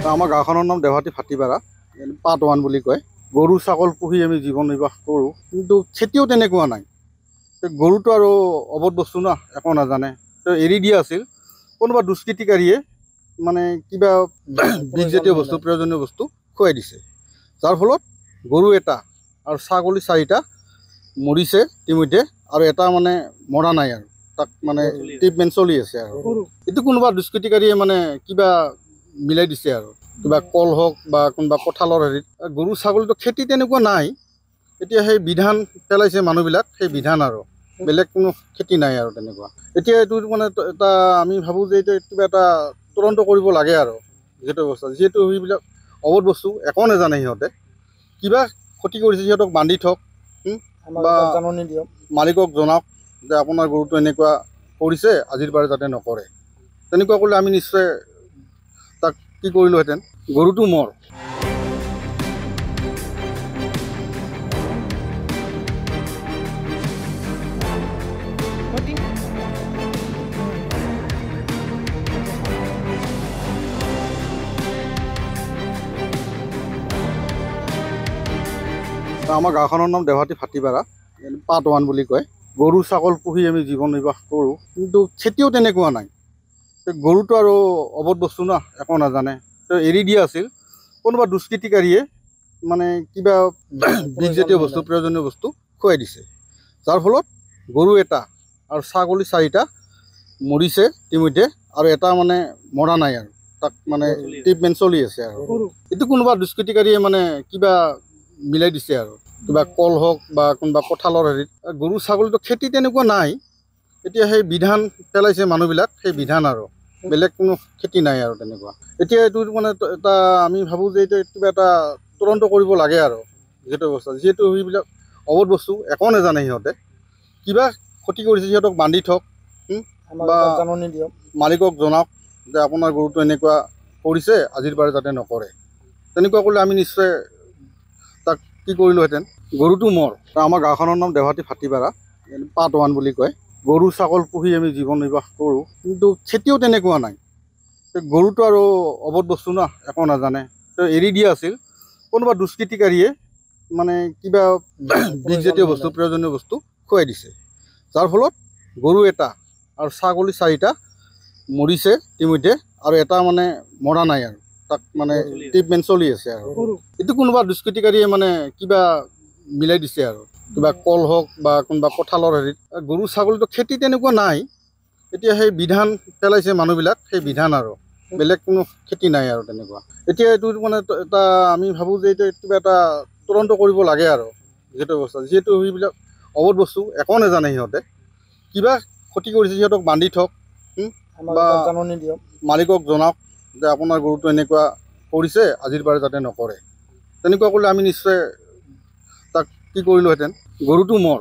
আমাৰ গাঁওখনৰ নাম দেৱাহাটী ফাটিপাৰা, পাৰ্ট 1 বুলি কয়। গৰু ছাগল পুহি আমি জীৱন নিৰ্বাহ কৰোঁ, কিন্তু খেতিও তেনেকুৱা নাই। গৰুটো আৰু অবধ বস্তু না, একো নাজানে। এৰি দিয়া আছিল, কোনোবা দুষ্কৃতিকাৰীয়ে মানে কিবা বিষজাতীয় বস্তু, প্ৰয়োজনীয় বস্তু খুৱাই দিছে, যাৰ ফলত গৰু এটা আৰু ছাগলী 4টা মৰিছে ইতিমধ্যে, আৰু এটা মানে মৰা নাই, আৰু তাক মানে ট্ৰিটমেণ্ট চলি আছে। আৰু এইটো কোনোবা দুষ্কৃতিকাৰীয়ে মানে কিবা মিলাই দিছে, আৰু কিবা কল হওক বা কোনোবা কঁঠালৰ হেৰিত। গৰু ছাগলীটো খেতি তেনেকুৱা নাই। এতিয়া সেই বিধান পেলাইছে মানুহবিলাক, সেই বিধান আৰু বেলেগ কোনো খেতি নাই আৰু তেনেকুৱা। এতিয়া এইটো মানে এটা আমি ভাবোঁ যে এইটো কিবা এটা তদন্ত কৰিব লাগে আৰু যিহেতু অৱস্থা, যিহেতু সেইবিলাক অবধ বস্তু, একো নাজানে সিহঁতে। কিবা ক্ষতি কৰিছে সিহঁতক বান্ধি থওক, বা জাননী দিয়ক, মালিকক জনাওক যে আপোনাৰ গৰুটো এনেকুৱা কৰিছে, আজিৰ বাৰে যাতে নকৰে। তেনেকুৱা কৰিলে আমি নিশ্চয় তাক কি কৰিলোহেঁতেন। গৰুটো মোৰ। আমাৰ গাঁওখনৰ নাম দেৱাহাটী ফাটিপাৰা, পাৰ্ট 1 বুলি কয়। গৰু ছাগল পুহি আমি জীৱন নিৰ্বাহ কৰোঁ, কিন্তু খেতিও তেনেকুৱা নাই। গৰুটো আৰু অবধ বস্তু না, একো নাজানে। এৰি দিয়া আছিল, কোনোবা দুষ্কৃতিকাৰীয়ে মানে কিবা বিষজাতীয় বস্তু, প্ৰয়োজনীয় বস্তু খুৱাই দিছে, যাৰ ফলত গৰু এটা আৰু ছাগলী 4টা মৰিছে ইতিমধ্যে, আৰু এটা মানে মৰা নাই, আৰু তাক মানে ট্ৰিটমেণ্ট চলি আছে। আৰু এইটো কোনোবা দুষ্কৃতিকাৰীয়ে মানে কিবা মিলাই দিছে, আৰু কিবা কল হওক বা কোনোবা কঁঠালৰ হেৰিত। গৰু ছাগলীটো খেতি তেনেকুৱা নাই। এতিয়া সেই বিধান পেলাইছে মানুহবিলাক, সেই বিধান আৰু বেলেগ কোনো খেতি নাই আৰু তেনেকুৱা। এতিয়া এইটো মানে এটা আমি ভাবোঁ যে এইটো কিবা এটা তদন্ত কৰিব লাগে আৰু যিহেতু অৱস্থা, যিহেতু সেইবিলাক অবধ বস্তু, একো নাজানে সিহঁতে। কিবা ক্ষতি কৰিছে সিহঁতক বান্ধি থওক, বা জাননী দিয়ক, মালিকক জনাওক যে আপোনাৰ গৰুটো এনেকুৱা কৰিছে, আজিৰ বাৰে যাতে নকৰে। তেনেকুৱা কৰিলে আমি নিশ্চয় তাক কি কৰিলোহেঁতেন। গৰুটো মোৰ। আমাৰ গাঁওখনৰ নাম দেৱাহাটী ফাটিপাৰা, পাৰ্ট 1 বুলি কয়। গৰু ছাগল পুহি আমি জীৱন নিৰ্বাহ কৰোঁ, কিন্তু খেতিও তেনেকুৱা নাই। গৰুটো আৰু অবধ বস্তু না, একো নাজানে। এৰি দিয়া আছিল, কোনোবা দুষ্কৃতিকাৰীয়ে মানে কিবা বিষজাতীয় বস্তু, প্ৰয়োজনীয় বস্তু খুৱাই দিছে, যাৰ ফলত গৰু এটা আৰু ছাগলী 4টা মৰিছে ইতিমধ্যে, আৰু এটা মানে মৰা নাই, আৰু তাক মানে ট্ৰিটমেণ্ট চলি আছে। আৰু এইটো কোনোবা দুষ্কৃতিকাৰীয়ে মানে কিবা মিলাই দিছে, আৰু কিবা কল হওক বা কোনোবা কঁঠালৰ হেৰিত। গৰু ছাগলীটো খেতি তেনেকুৱা নাই। এতিয়া সেই বিধান পেলাইছে মানুহবিলাক, সেই বিধান আৰু বেলেগ কোনো খেতি নাই আৰু তেনেকুৱা। এতিয়া এইটো মানে এটা আমি ভাবোঁ যে এইটো কিবা এটা তদন্ত কৰিব লাগে আৰু যিহেতু অৱস্থা, যিহেতু সেইবিলাক অবধ বস্তু, একো নাজানে সিহঁতে। কিবা ক্ষতি কৰিছে সিহঁতক বান্ধি থওক, বা জাননী দিয়ক, মালিকক জনাওক যে আপোনাৰ গৰুটো এনেকুৱা কৰিছে, আজিৰ বাৰে যাতে নকৰে। তেনেকুৱা কৰিলে আমি নিশ্চয় তাক কি কৰিলোহেঁতেন। গৰুটো মোৰ।